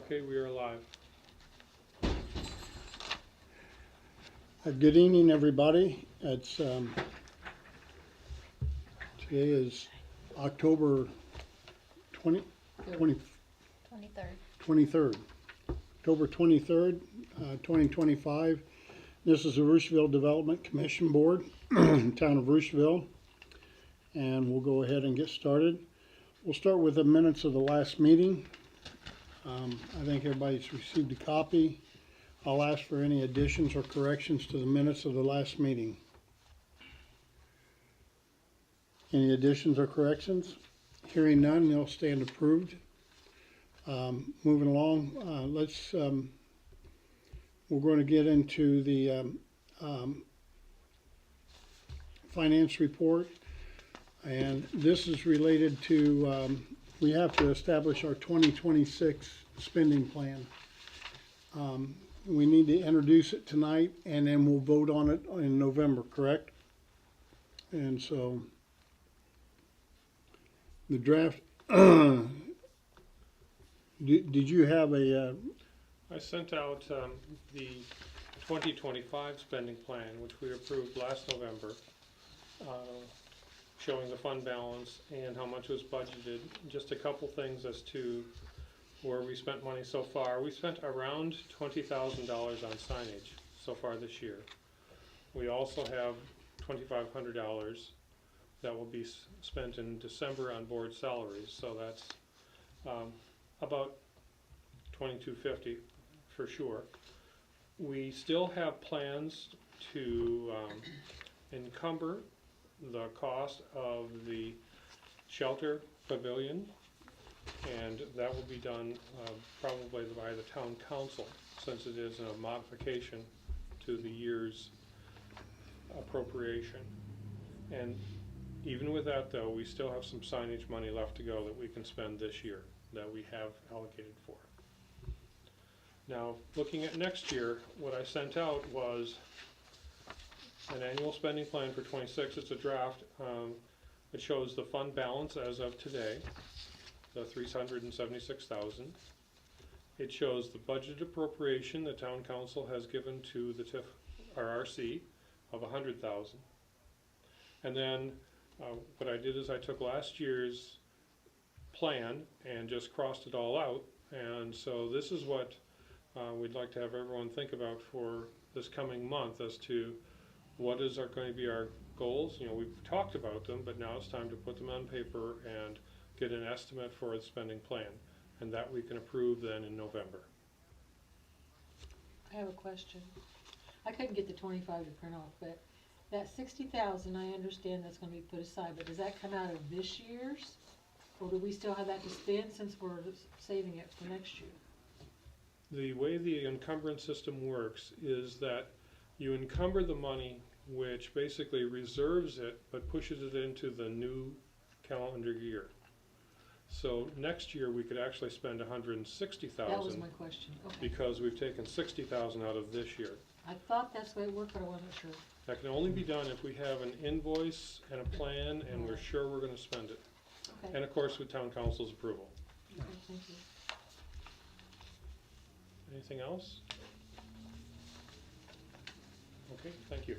Okay, we are live. Good evening, everybody. It's today is October 20, 20, 23rd. 23rd. October 23rd, 2025. This is the Roosevelt Development Commission Board, Town of Roosevelt, and we'll go ahead and get started. We'll start with the minutes of the last meeting. I think everybody's received a copy. I'll ask for any additions or corrections to the minutes of the last meeting. Any additions or corrections? Hearing none, they'll stand approved. Moving along, we're going to get into the finance report. And this is related to, we have to establish our 2026 spending plan. We need to introduce it tonight, and then we'll vote on it in November, correct? And so, the draft, did you have a, I sent out the 2025 spending plan, which we approved last November, showing the fund balance and how much was budgeted. Just a couple things as to where we spent money so far. We spent around $20,000 on signage so far this year. We also have $2,500 that will be spent in December on board salaries, so that's about $2,250 for sure. We still have plans to encumber the cost of the shelter pavilion, and that will be done probably by the town council, since it is a modification to the year's appropriation. And even with that, though, we still have some signage money left to go that we can spend this year that we have allocated for. Now, looking at next year, what I sent out was an annual spending plan for 26. It's a draft. It shows the fund balance as of today, the $376,000. It shows the budget appropriation the town council has given to the TIF RRC of $100,000. And then what I did is I took last year's plan and just crossed it all out. And so this is what we'd like to have everyone think about for this coming month as to what is going to be our goals. You know, we've talked about them, but now it's time to put them on paper and get an estimate for the spending plan, and that we can approve then in November. I have a question. I couldn't get the 25 to print off, but that 60,000, I understand that's going to be put aside, but does that come out of this year's? Or do we still have that to spend since we're saving it for next year? The way the encumbrance system works is that you encumber the money, which basically reserves it but pushes it into the new calendar year. So next year we could actually spend $160,000. That was my question. Okay. Because we've taken $60,000 out of this year. I thought that's the way it worked, but I wasn't sure. That can only be done if we have an invoice and a plan and we're sure we're going to spend it. Okay. And of course with town council's approval. Okay, thank you. Anything else? Okay, thank you.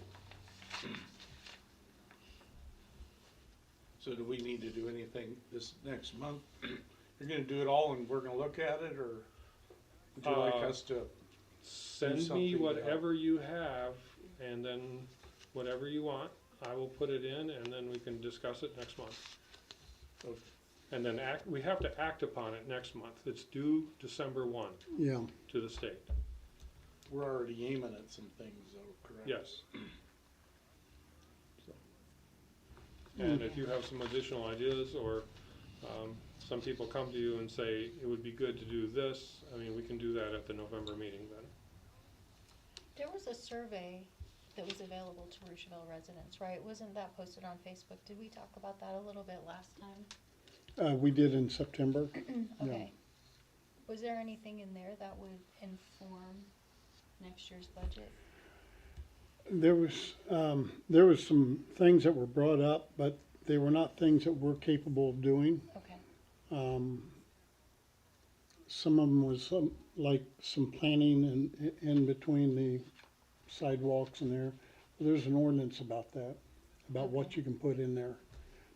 So do we need to do anything this next month? You're gonna do it all and we're gonna look at it, or would you like us to? Send me something whatever you have, and then whatever you want, I will put it in, and then we can discuss it next month. Okay. And then we have to act upon it next month. It's due December 1 yeah, to the state. We're already aiming at some things though, correct? Yes. And if you have some additional ideas, or some people come to you and say it would be good to do this, I mean, we can do that at the November meeting then. There was a survey that was available to Roosevelt residents, right? Wasn't that posted on Facebook? Did we talk about that a little bit last time? we did in September. Okay. Was there anything in there that would inform next year's budget? There was some things that were brought up, but they were not things that we're capable of doing. Okay. some of them was like some planning in between the sidewalks and there. There's an ordinance about that, about what you can put in there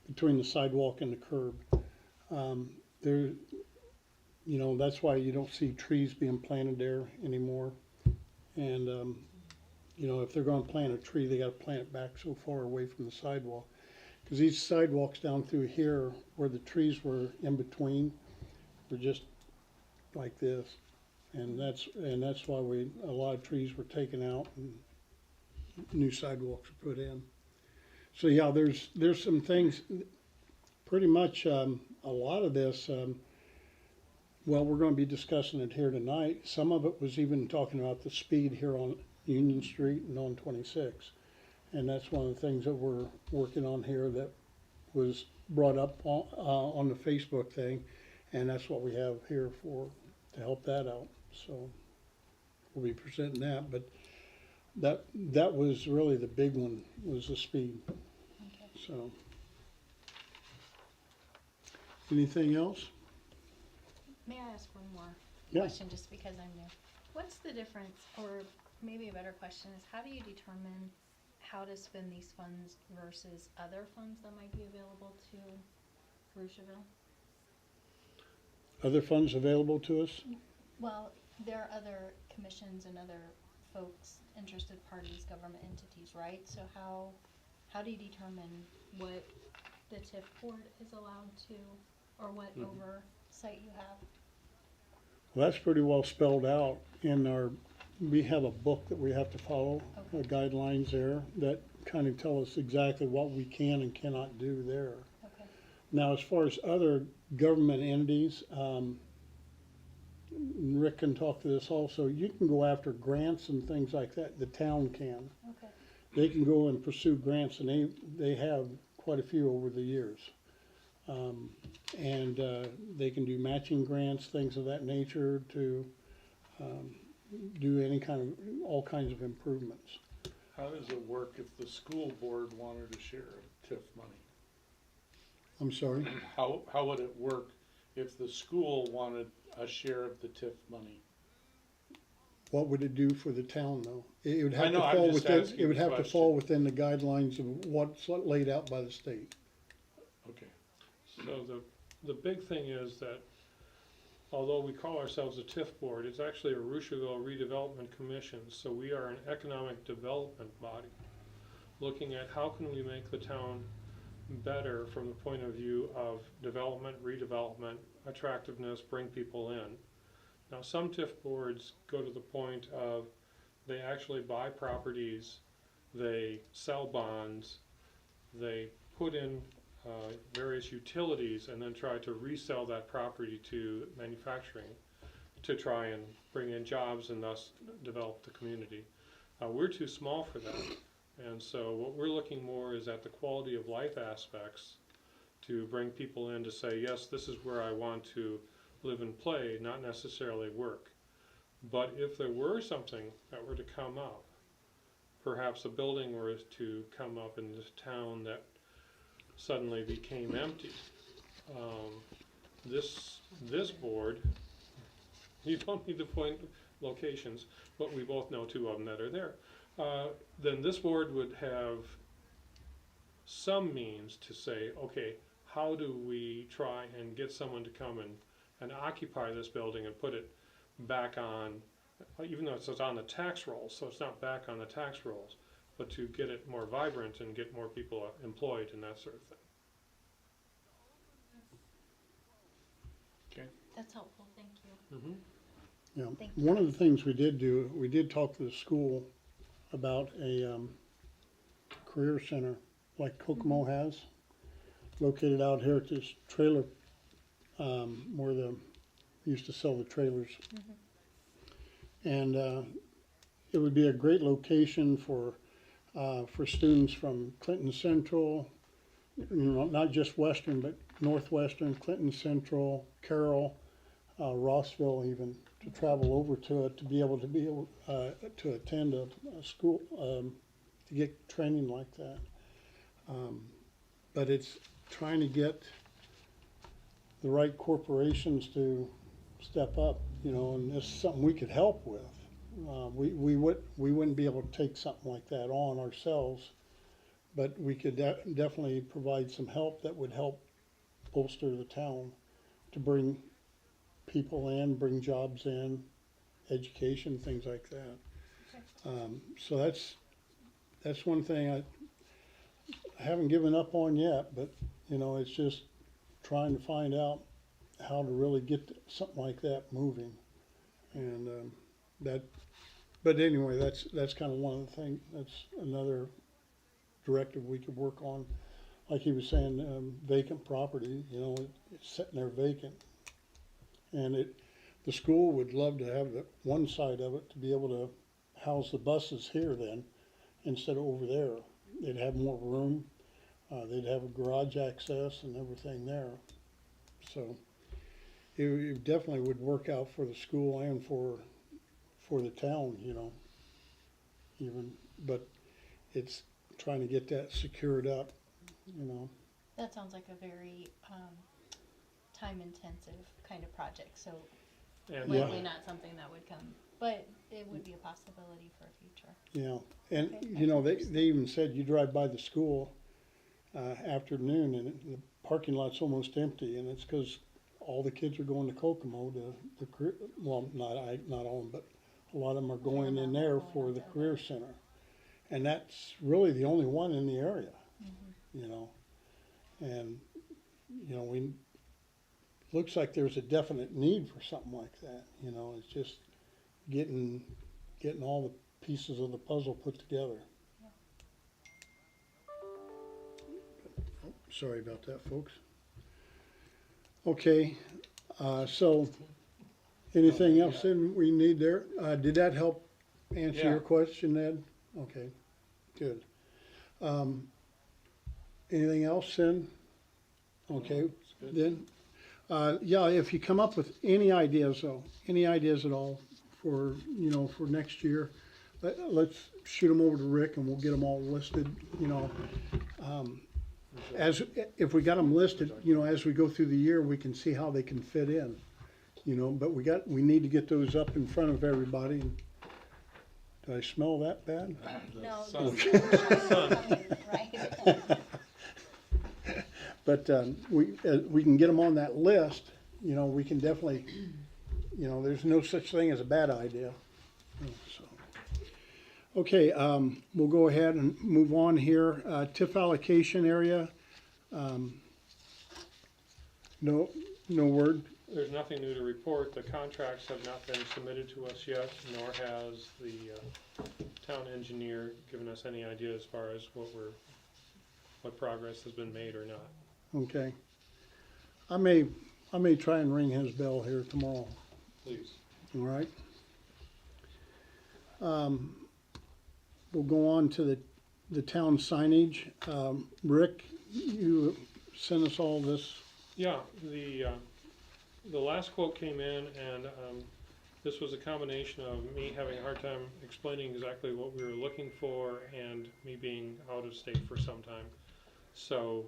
between the sidewalk and the curb. There, you know, that's why you don't see trees being planted there anymore. And, you know, if they're gonna plant a tree, they gotta plant it back so far away from the sidewalk. Cause these sidewalks down through here, where the trees were in between, were just like this. And that's why a lot of trees were taken out and new sidewalks were put in. So yeah, there's some things, pretty much, a lot of this, well, we're gonna be discussing it here tonight. Some of it was even talking about the speed here on Union Street and on 26. And that's one of the things that we're working on here that was brought up on the Facebook thing. And that's what we have here to help that out. So we'll be presenting that, but that was really the big one, was the speed. Okay. So. Anything else? May I ask one more Yeah. question, just because I'm new? What's the difference, or maybe a better question is, how do you determine how to spend these funds versus other funds that might be available to Roosevelt? Other funds available to us? Well, there are other commissions and other folks, interested parties, government entities, right? So how do you determine what the TIF board is allowed to, or what oversight you have? Well, that's pretty well spelled out in we have a book that we have to follow, Okay. guidelines there that kind of tell us exactly what we can and cannot do there. Okay. Now, as far as other government entities, Rick can talk to this also, you can go after grants and things like that, the town can. Okay. They can go and pursue grants, and they have quite a few over the years. And they can do matching grants, things of that nature, to do all kinds of improvements. How does it work if the school board wanted to share of TIF money? I'm sorry? How would it work if the school wanted a share of the TIF money? What would it do for the town, though? It would I have know, to I'm fall just within, asking it would the have to question. fall within the guidelines of what's laid out by the state. Okay. So the big thing is that although we call ourselves a TIF board, it's actually a Rushville Redevelopment Commission. So we are an economic development body, looking at how can we make the town better from the point of view of development, redevelopment, attractiveness, bring people in. Now, some TIF boards go to the point of they actually buy properties, they sell bonds, they put in various utilities and then try to resell that property to manufacturing to try and bring in jobs and thus develop the community. We're too small for that. And so what we're looking more is at the quality of life aspects to bring people in to say, yes, this is where I want to live and play, not necessarily work. But if there were something that were to come up, perhaps a building were to come up in this town that suddenly became empty, this board, you don't need to point locations, but we both know two of them that are there. Then this board would have some means to say, okay, how do we try and get someone to come and occupy this building and put it back on, even though it's on the tax rolls, so it's not back on the tax rolls, but to get it more vibrant and get more people employed and that sort of thing. Okay. That's helpful, thank you. Mm-hmm. Yeah. Thank you. One of the things we did talk to the school about a career center like Kokomo has, located out here at this trailer, where they used to sell the trailers. And it would be a great location for students from Clinton Central, not just Western, but Northwestern, Clinton Central, Carroll, Rossville even, to travel over to it, to be able to attend a school, to get training like that. But it's trying to get the right corporations to step up, you know, and this is something we could help with. We wouldn't be able to take something like that on ourselves, but we could definitely provide some help that would help bolster the town to bring people in, bring jobs in, education, things like that. So that's one thing I haven't given up on yet, but, you know, it's just trying to find out how to really get something like that moving. And but anyway, that's kind of one of the things, that's another directive we could work on. Like he was saying, vacant property, you know, it's sitting there vacant. And the school would love to have the one side of it to be able to house the buses here then, instead of over there. They'd have more room, they'd have a garage access and everything there. So it definitely would work out for the school and for the town, you know, even, but it's trying to get that secured up, you know. That sounds like a very, time-intensive kind of project, so And likely not something that would come, but it would be a possibility for a future. Yeah, and Okay. you know, they even said you drive by the school, afternoon and the parking lot's almost empty, and it's 'cause all the kids are going to Kokomo to well, not all of them, but a lot of them are going in there for the career center. And that's really the only one in the area, you know, and, you know, looks like there's a definite need for something like that, you know, it's just getting all the pieces of the puzzle put together. Oh, sorry about that, folks. Okay, so anything else then we need there? Did that help answer Yeah. your question, Ed? Okay, good. Anything else then? Okay, It's good. then, yeah, if you come up with any ideas though, any ideas at all for, you know, for next year, let's shoot them over to Rick and we'll get them all listed, you know. If we got them listed, you know, as we go through the year, we can see how they can fit in, you know, but we need to get those up in front of everybody. Did I smell that bad? No, sun. right? But we can get them on that list, you know, we can definitely, you know, there's no such thing as a bad idea. So, okay, we'll go ahead and move on here. TIF allocation area, no word. there's nothing new to report. The contracts have not been submitted to us yet, nor has the town engineer given us any idea as far as what progress has been made or not. Okay. I may try and ring his bell here tomorrow, Please. all right? We'll go on to the town signage. Rick, you sent us all this. Yeah, the last quote came in, and this was a combination of me having a hard time explaining exactly what we were looking for and me being out of state for some time. So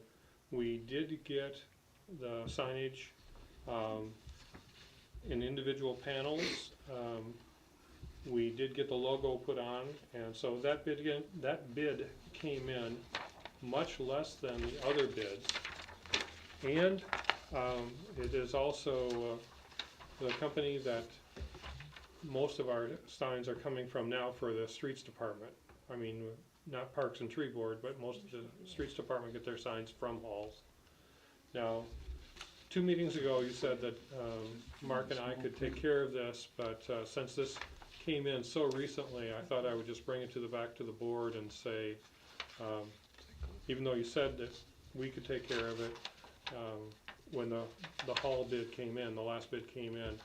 we did get the signage in individual panels. We did get the logo put on, and so that bid came in much less than the other bids. And it is also the company that most of our signs are coming from now for the streets department. I mean, not Parks and Tree Board, but most of the streets department get their signs from Halls. Now, 2 meetings ago, you said that Mark and I could take care of this, but since this came in so recently, I thought I would just bring it back to the board and say, even though you said that we could take care of it, when the Hall bid came in, the last bid came in,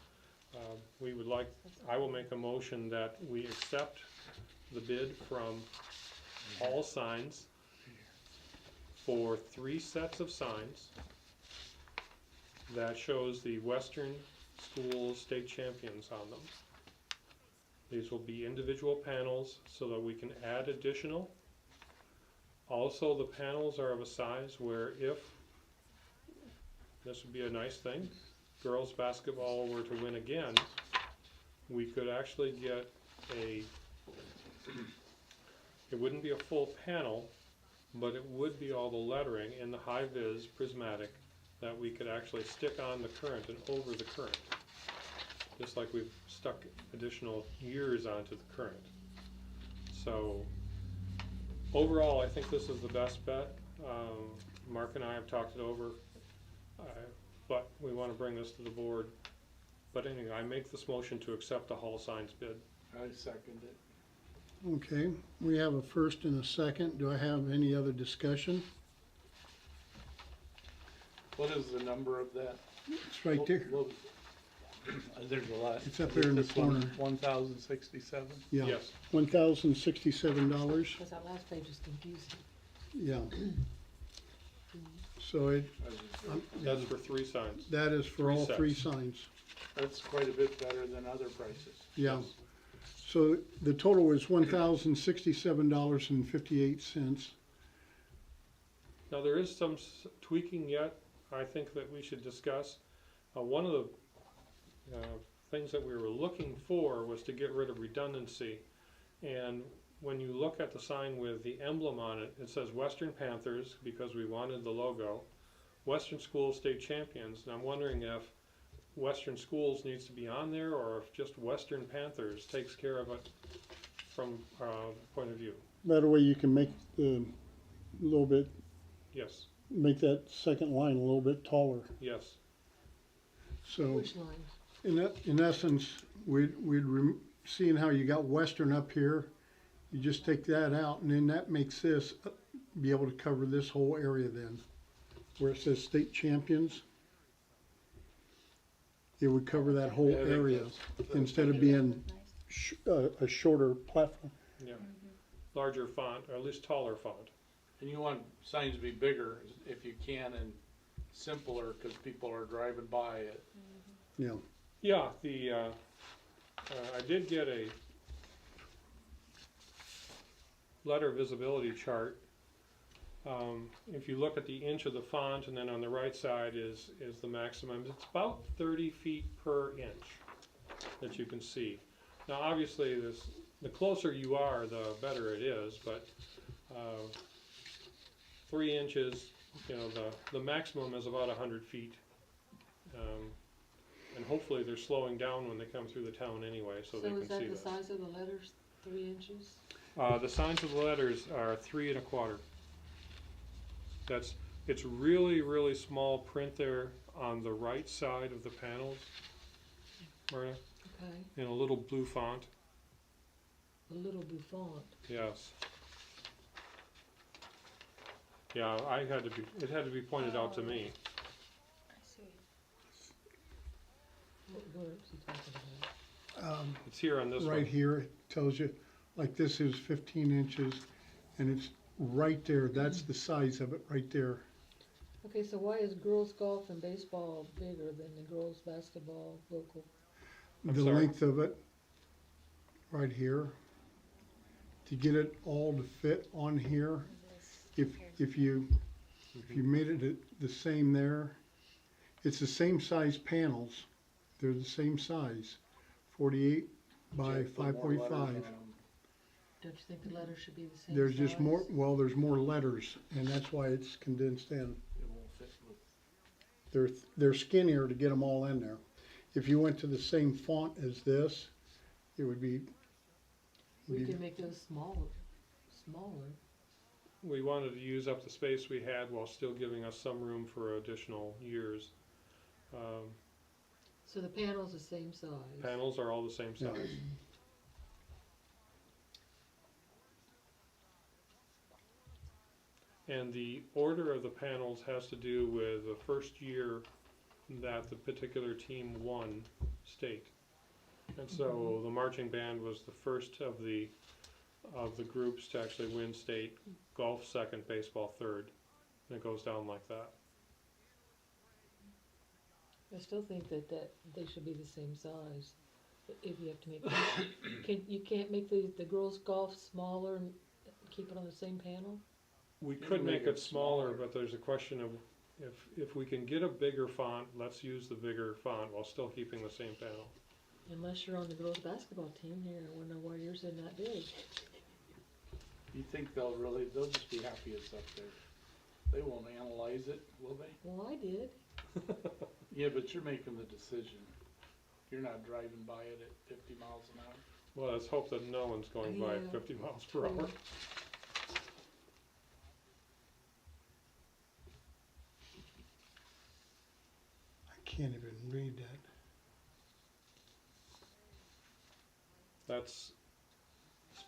I will make a motion that we accept the bid from Hall Signs for 3 sets of signs that shows the Western School State Champions on them. These will be individual panels so that we can add additional. Also, the panels are of a size where if, this would be a nice thing, girls basketball were to win again, we could actually get it wouldn't be a full panel, but it would be all the lettering in the high-vis prismatic that we could actually stick on the current and over the current. Just like we've stuck additional years onto the current. So overall, I think this is the best bet. Mark and I have talked it over, but we want to bring this to the board. But anyway, I make this motion to accept the hall signs bid. I second it. Okay, we have a first and a second. Do I have any other discussion? What is the number of that? It's right there. There's a lot. It's up there in the corner. 1,067? Yeah, Yes, $1,067. Cause that last page is confusing. Yeah. So that's for 3 signs. that is for all 3 sets. signs. That's quite a bit better than other prices. Yeah. Yes. So the total is $1,067.58. Now, there is some tweaking yet, I think that we should discuss. One of the things that we were looking for was to get rid of redundancy. And when you look at the sign with the emblem on it, it says Western Panthers, because we wanted the logo, Western Schools State Champions. And I'm wondering if Western Schools needs to be on there, or if just Western Panthers takes care of it from point of view. That way you can make the little bit, Yes, make that second line a little bit taller. yes. So Which line? in essence, seeing how you got Western up here, you just take that out, and then that makes this be able to cover this whole area then. Where it says state champions, it would cover that whole Yeah, I think area that's- instead of That being would nice. a shorter platform. Yeah, larger font, or at least taller font. And you want signs to be bigger if you can and simpler, because people are driving by it. Yeah, Yeah, I did get a letter visibility chart. If you look at the inch of the font, and then on the right side is the maximum, it's about 30 feet per inch that you can see. Now, obviously, the closer you are, the better it is, but 3 inches, you know, the maximum is about 100 feet. And hopefully they're slowing down when they come through the town anyway, so they So can is see that the that. size of the letters, 3 inches? The signs of the letters are 3 1/4. It's really, really small print there on the right side of the panels, Myrna, Okay, in a little blue font. a little blue font. Yes. Yeah, it had to be pointed out to me. I see. What words are you talking about? It's here on this right one. here, it tells you, like this is 15 inches, and it's right there, that's the size of it, right there. Okay, so why is girls golf and baseball bigger than the girls basketball local? I'm The sorry? length of it, right here, to get it all to fit on here, if you made it the same there, it's the same size panels, they're the same size, 48 by Should put more letters 5.5. on 'em. Don't you think the letters should be the same There's just size? more, well, there's more letters, and that's why it's condensed in. It won't fit with. They're skinnier to get them all in there. If you went to the same font as this, it would be, We can make those smaller. We wanted to use up the space we had while still giving us some room for additional years. So the panel's the same size. Panels are all the same Yeah. size. And the order of the panels has to do with the first year that the particular team won state. And so the marching band was the first of the groups to actually win state, golf second, baseball third, and it goes down like that. I still think that they should be the same size. If you have to make, you can't make the girls golf smaller and keep it on the same panel? We You could can make make it it smaller, smaller. but there's a question of if we can get a bigger font, let's use the bigger font while still keeping the same panel. Unless you're on the girls' basketball team, here, I wanna know why yours isn't that big. You think they'll just be happy it's up there? They won't analyze it, will they? Well, I did. Yeah, but you're making the decision. You're not driving by it at 50 miles an hour. Well, let's hope that no one's going by Yeah. 50 miles per hour. I can't even read that. It's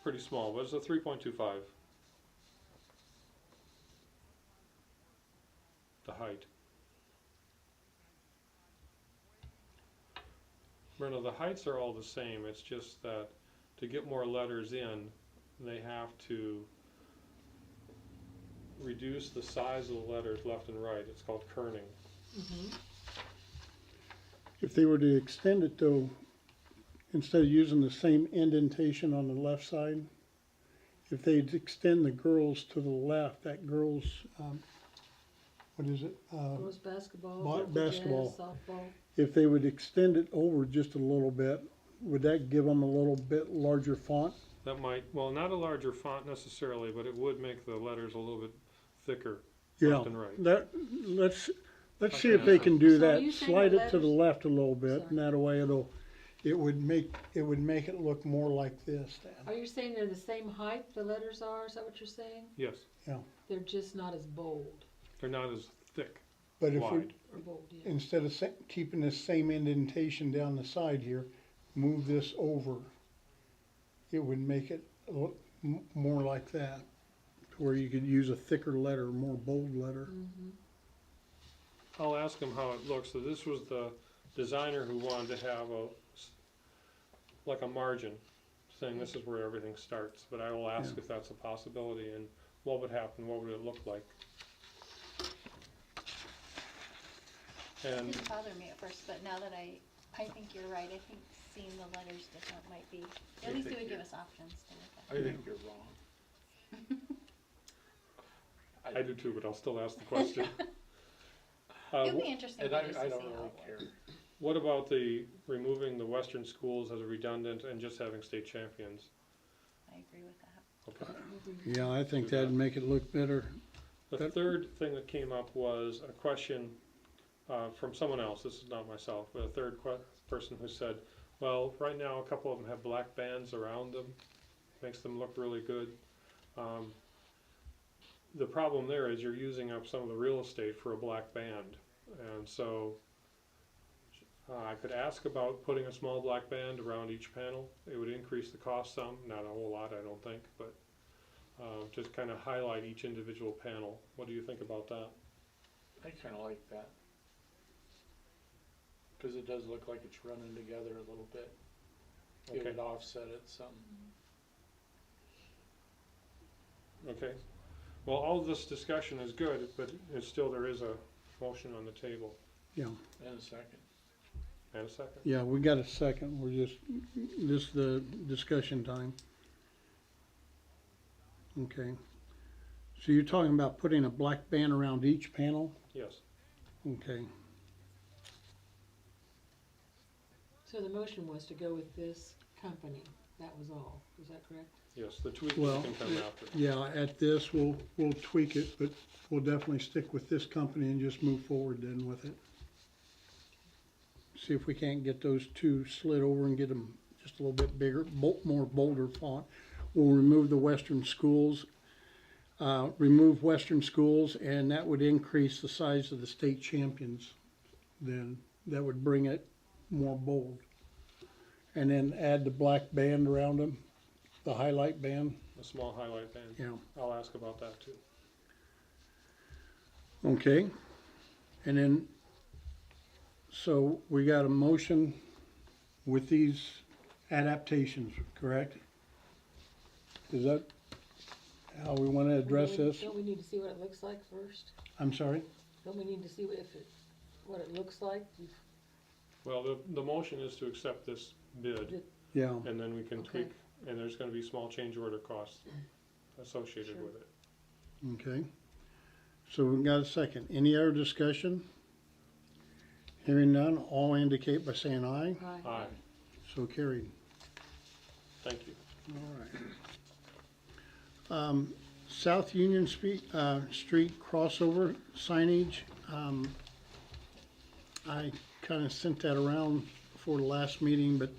pretty small, but it's a 3.25. The height. Brenda, the heights are all the same, it's just that to get more letters in, they have to reduce the size of the letters left and right. It's called kerning. Mm-hmm. If they were to extend it though, instead of using the same indentation on the left side, if they'd extend the girls to the left, that girls, what is it? Girls' basketball, Ba- local basketball. jazz, softball. If they would extend it over just a little bit, would that give them a little bit larger font? That might, well, not a larger font necessarily, but it would make the letters a little bit thicker Yeah, left and right. let's Okay. see if they can do So are that. you saying Slide the it to the letters- left a little bit, Sorry. and that way it would make it look more like this Are then. you saying they're the same height the letters are? Is that what you're saying? Yes, They're just not as bold they're not as thick, But if we, wide. or bold, yeah. instead of keeping this same indentation down the side here, move this over, it would make it look more like that, to where you could use a thicker letter, more bold letter. Mm-hmm. I'll ask him how it looks. So this was the designer who wanted to have like a margin, saying this is where everything starts. But I will ask Yeah. if that's a possibility and what would happen, what would it look like. It And didn't bother me at first, but now that I think you're right, I think seeing the letters different might be, I at least think it would give you're- us options to look at. I think you're wrong. I do too, but I'll still ask the question. It'd be interesting And to I just to see don't how really it care. works. What about the removing the western schools as a redundant and just having state champions? I agree with that. Okay. Yeah, I think that'd make it look better. The That- third thing that came up was a question from someone else. This is not myself, but a third person who said, well, right now a couple of them have black bands around them. Makes them look really good. The problem there is you're using up some of the real estate for a black band. And so I could ask about putting a small black band around each panel. It would increase the cost some, not a whole lot, I don't think, but just kind of highlight each individual panel. What do you think about that? I kinda like that. Cause it does look like it's running together a little bit. It Okay. would offset it some. Okay. Well, all of this discussion is good, but it's still, there is a motion on the table. Yeah, And a second. And a second. yeah, we got a second. This is the discussion time. Okay. So you're talking about putting a black band around each panel? Yes. Okay. So the motion was to go with this company, that was all, is that correct? Yes, the tweaking Well, can come after. Yeah, at this, we'll tweak it, but we'll definitely stick with this company and just move forward then with it. See if we can't get those two slid over and get them just a little bit bigger, more bolder font. We'll remove the western schools, and that would increase the size of the state champions. Then that would bring it more bold. And then add the black band around them, the highlight band, A small highlight band. yeah. I'll ask about that too. Okay, and then, so we got a motion with these adaptations, correct? Is that how we wanna address this? Don't we need to see what it looks like first? I'm sorry? Don't we need to see what it looks like? Well, the motion is to accept this bid, Yeah, and then we can Okay. tweak, and there's gonna be small change order costs associated Sure. with it. okay. So we've got a second. Any other discussion? Hearing none, all indicate by saying aye. Aye, So carried. thank you. All right. South Union Street crossover signage. I kind of sent that around for the last meeting, but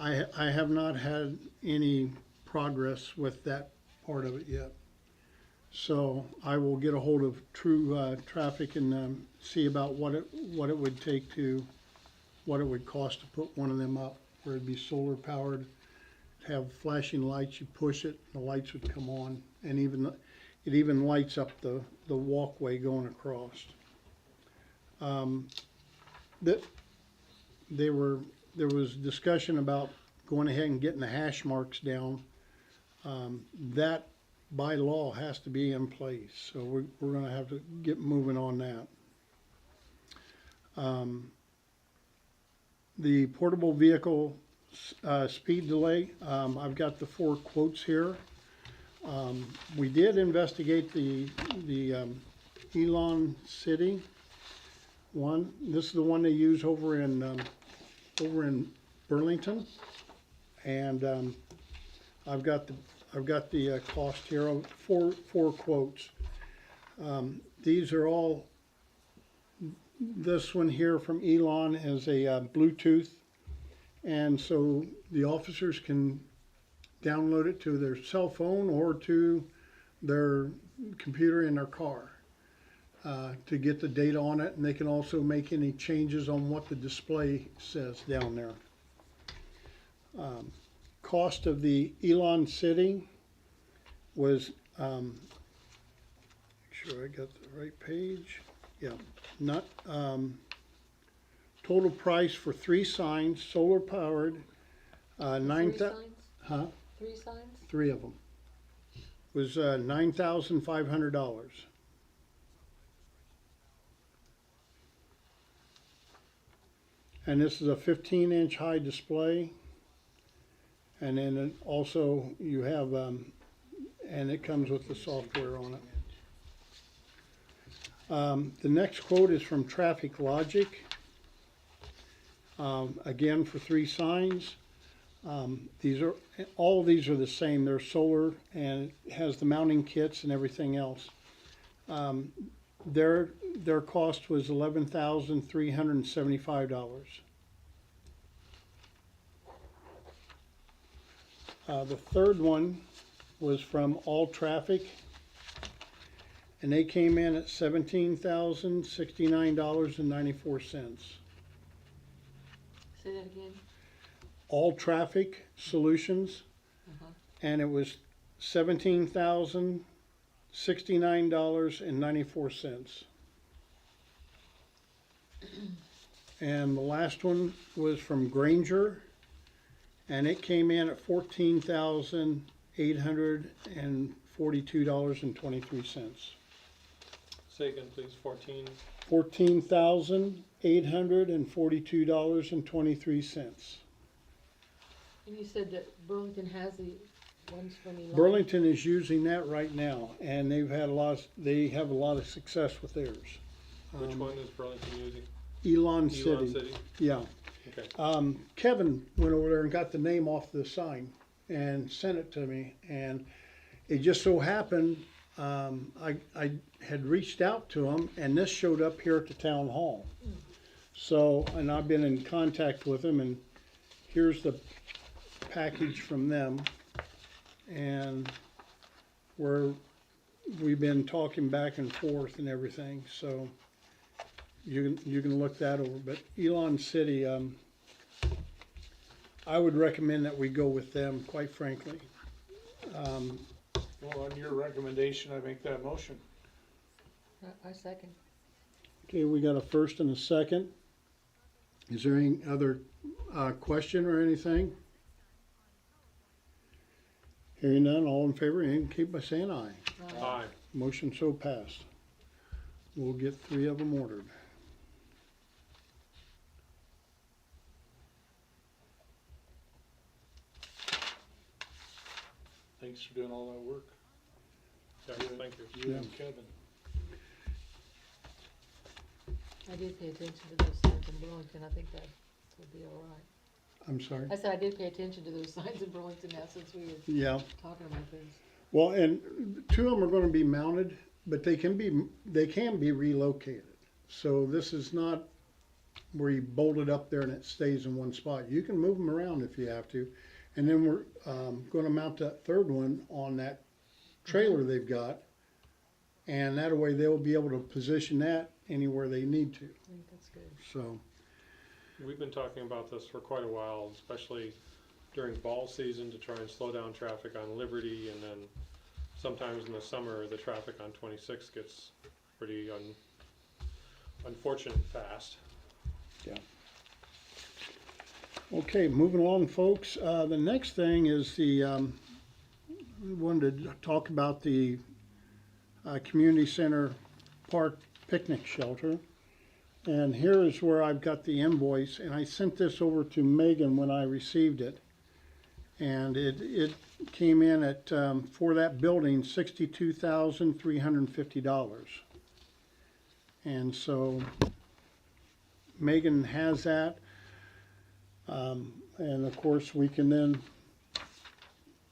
I have not had any progress with that part of it yet. So I will get a hold of True Traffic and see about what it would take what it would cost to put one of them up, where it'd be solar powered, have flashing lights. You push it, the lights would come on, and it even lights up the walkway going across. There was discussion about going ahead and getting the hash marks down. That by law has to be in place, so we're gonna have to get moving on that. The portable vehicle speed delay, I've got the 4 quotes here. We did investigate the Elon City one. This is the one they use over in Burlington, and I've got the cost here of four quotes. These are all. This one here from Elon is a Bluetooth, and so the officers can download it to their cell phone or to their computer in their car to get the data on it, and they can also make any changes on what the display says down there. Cost of the Elon City was, make sure I got the right page. Yeah, not, total price for 3 signs, solar powered, 3 huh? 3 signs? 3 of them. Was $9,500. And this is a 15-inch high display. And then it also you have, and it comes with the software on it. The next quote is from Traffic Logic. Again, for 3 signs. All of these are the same. They're solar and it has the mounting kits and everything else. Their cost was $11,375. The third one was from All Traffic, and they came in at $17,069.94. Say that again. All Traffic Solutions, and it was $17,069.94. And the last one was from Granger, and it came in at $14,842.23. Say again, please, 14. $14,842.23. And you said that Burlington has the ones from Elon? Burlington is using that right now, and they have a lot of success with theirs. Which one is Burlington using? Elon Elon City. City? Yeah. Okay. Kevin went over there and got the name off the sign and sent it to me, and it just so happened I had reached out to him, and this showed up here at the town hall. So, and I've been in contact with him, and here's the package from them, and we've been talking back and forth and everything. So you can look that over. But Elon City, I would recommend that we go with them, quite frankly. Well, on your recommendation, I make that motion. I second. Okay, we got a first and a second. Is there any other question or anything? Hearing none, all in favor, indicate by saying aye. Aye. Motion so passed. We'll get 3 of them ordered. Thanks for doing all that work. Yeah, thank you. You Yeah. and Kevin. I did pay attention to those signs in Burlington, I think that would be all right. I'm sorry. I said I did pay attention to those signs in Burlington now since we were Yeah. talking about this. Well, and two of them are gonna be mounted, but they can be relocated. So this is not where you bolt it up there and it stays in one spot. You can move them around if you have to. And then we're, gonna mount that third one on that trailer they've got. And that way they'll be able to position that anywhere they need to, I think that's good. so. We've been talking about this for quite a while, especially during fall season to try and slow down traffic on Liberty, and then sometimes in the summer, the traffic on 26 gets pretty unfortunate fast. Okay, moving along, folks. The next thing is we wanted to talk about the community center park picnic shelter. And here is where I've got the invoice, and I sent this over to Megan when I received it. And it came in at, for that building, $62,350. And so Megan has that. And of course, we can then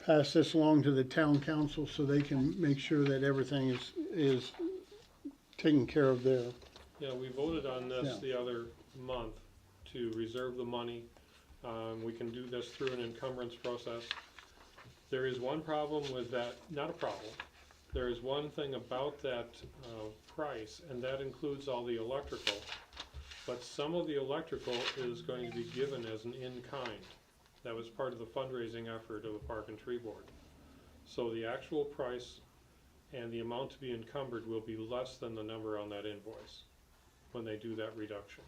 pass this along to the town council so they can make sure that everything is taken care of there. Yeah, we voted on this Yeah. the other month to reserve the money. We can do this through an encumbrance process. There is one problem with that, not a problem. There is one thing about that price, and that includes all the electrical. But some of the electrical is going to be given as an in-kind. That was part of the fundraising effort of the Park and Tree Board. So the actual price and the amount to be encumbered will be less than the number on that invoice when they do that reduction.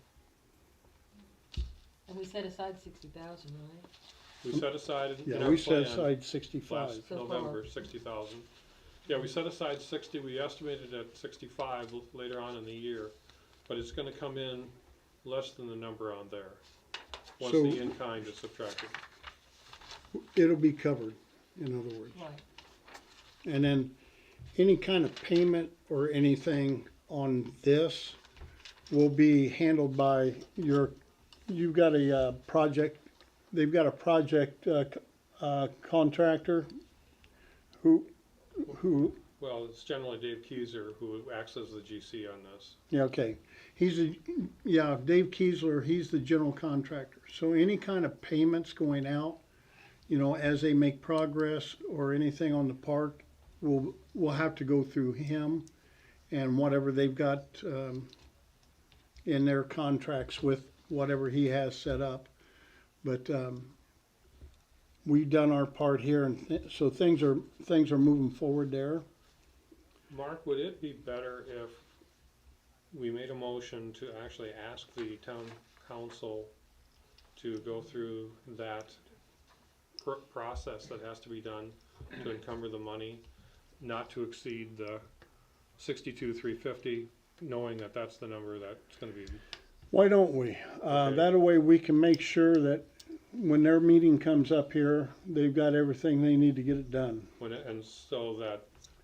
And we set aside 60,000, right? We set aside in Yeah, our we set plan aside 65. last So November, far. 60,000. Yeah, we set aside 60, we estimated at 65 later on in the year, but it's gonna come in less than the number on there, once So- the in-kind is subtracted. It'll be covered, in other words. Right. And then any kind of payment or anything on this will be handled by you've got a project, they've got a project contractor who, Well, it's generally Dave Keyser who acts as the GC on this. yeah, okay. Dave Kiesler, he's the general contractor. So any kind of payments going out, as they make progress or anything on the park, will have to go through him and whatever they've got in their contracts with whatever he has set up. But we've done our part here, and so things are moving forward there. Mark, would it be better if we made a motion to actually ask the town council to go through that process that has to be done to encumber the money, not to exceed the 62,350, knowing that that's the number that's gonna be. Why don't we? That way we can make sure that when their meeting comes up here, they've got everything they need to get it done. And so that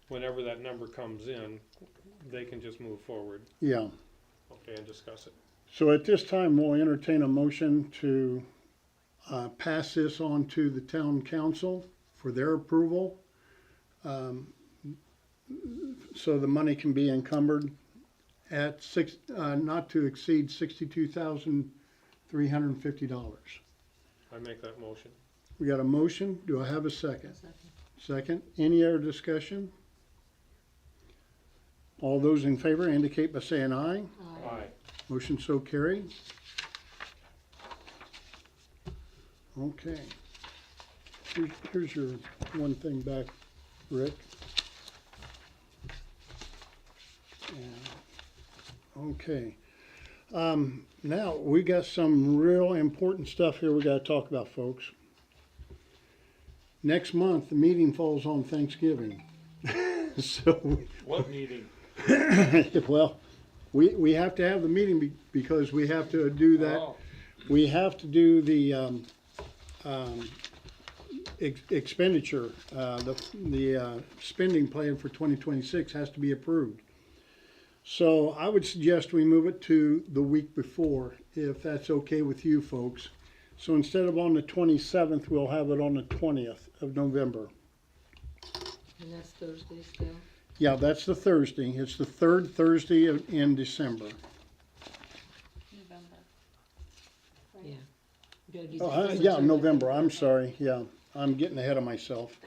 whenever that number comes in, they can just move forward, Yeah. okay, and discuss it. So at this time, we'll entertain a motion to pass this on to the town council for their approval. So the money can be encumbered at not to exceed $62,350. I make that motion. We got a motion. Do I have a second? Second. Second. Any other discussion? All those in favor indicate by saying aye. Aye. Motion so carried. Okay. Here's your one thing back, Rick. Okay. Now, we got some real important stuff here we gotta talk about, folks. Next month, the meeting falls on Thanksgiving. So, What meeting? well, we have to have the meeting because we have to do that. Oh, We have to do the expenditure, the spending plan for 2026 has to be approved. So I would suggest we move it to the week before, if that's okay with you folks. So instead of on the 27th, we'll have it on the 20th of November. And that's Thursday still? Yeah, that's the Thursday. It's the third Thursday in December. November. Yeah. We gotta do Oh, December yeah, too, I November, think. I'm sorry, yeah, I'm getting ahead of myself.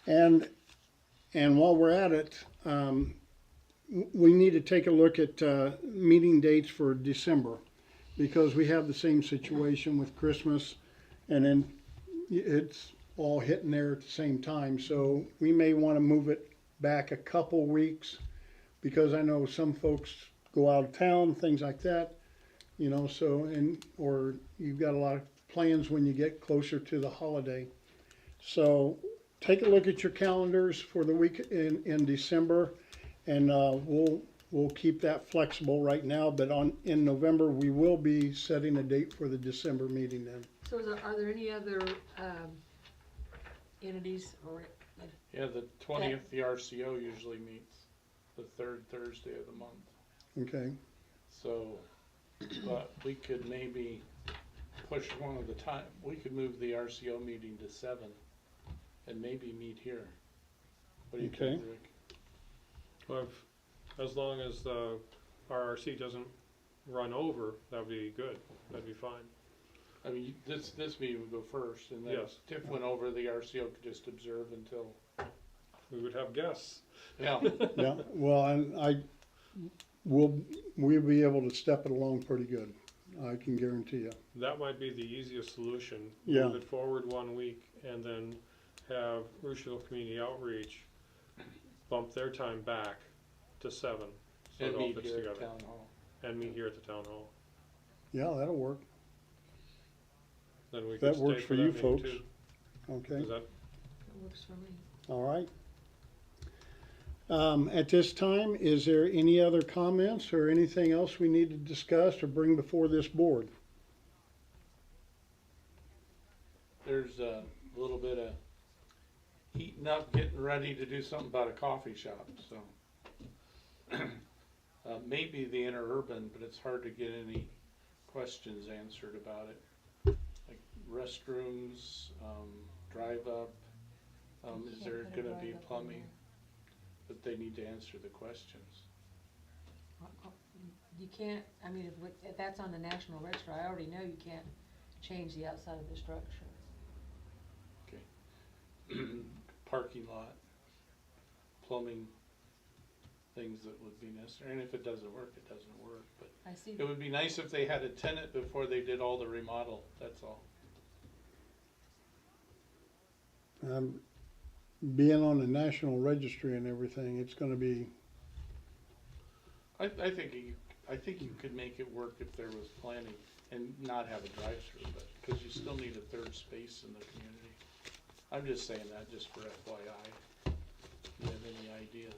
And while we're at it, we need to take a look at meeting dates for December, because we have the same situation with Christmas, and then it's all hitting there at the same time, so we may want to move it back a couple weeks, because I know some folks go out of town, things like that, you know, so, or you've got a lot of plans when you get closer to the holiday. So take a look at your calendars for the week in December, and we'll keep that flexible right now, but in November, we will be setting a date for the December meeting then. So are there any other, entities or, Yeah, the 20th, the RCO usually meets the third Thursday of the month. Okay, So, but we could maybe push one of the time, we could move the RCO meeting to 7 and maybe meet here. What do you Okay. think, Rick? Well, as long as the RRC doesn't run over, that'd be good, that'd be fine. I mean, this meeting would go first, and then Yes. if TIF went over, the RCO could just observe until, We would have guests. yeah. yeah, well, we'll be able to step it along pretty good, I can guarantee you. That might be the easiest solution. Yeah. Move it forward 1 week and then have Rushville Community Outreach bump their time back to 7. So And it all meet fits here at together. Town Hall. And meet here at the town hall. Yeah, that'll work, Then we That could works stay for for you that meeting folks. too. okay, Is that, that works for me? all right. At this time, is there any other comments or anything else we need to discuss or bring before this board? There's a little bit of heating up, getting ready to do something about a coffee shop, so. Maybe the interurban, but it's hard to get any questions answered about it. Like restrooms, drive up, is Can't there put a gonna be drive-up in plumbing? there. But they need to answer the questions. You can't, I mean, if that's on the National Register, I already know you can't change the outside of the structure. Parking lot, plumbing, things that would be necessary, and if it doesn't work, it doesn't work, but I see, it would be nice if they had a tenant before they did all the remodel, that's all. Being on the National Registry and everything, it's gonna be, I think you could make it work if there was planning and not have a drive-through, but, cause you still need a third space in the community. I'm just saying that just for FYI. You have any ideas?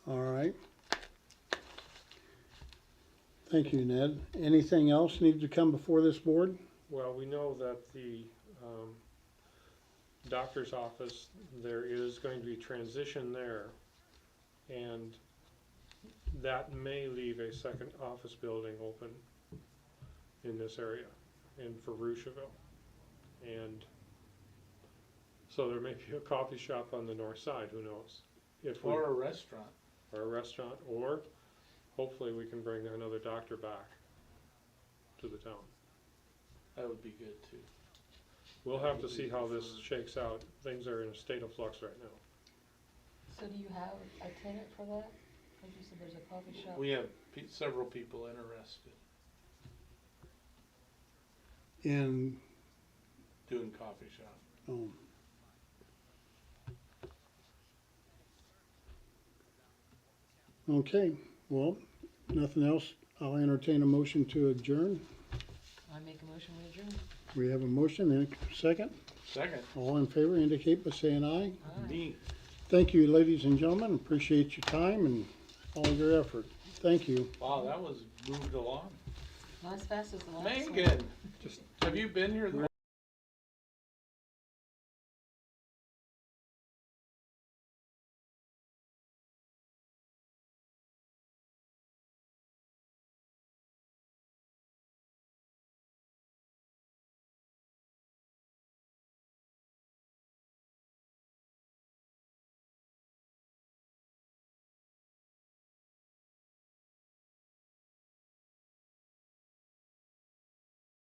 all right. Thank you, Ned. Anything else need to come before this board? well, we know that the doctor's office, there is going to be transition there. And that may leave a second office building open in this area and for Rushville. And so there may be a coffee shop on the north side, who knows? If we, Or a restaurant. or a restaurant, or hopefully we can bring another doctor back to the town. That would be good too. We'll have to see how this shakes out. Things are in a state of flux right now. so do you have a tenant for that? Cause you said there's a coffee shop. We have several people interested In, doing coffee shop. oh. Okay, well, nothing else. I'll entertain a motion to adjourn. I make a motion we adjourn. We have a motion and a second. Second, All in favor indicate by saying aye. Aye. me. Thank you, ladies and gentlemen. Appreciate your time and all your effort. Thank you. Wow, that was moved along. Not as fast as the last one. Megan, have you been here the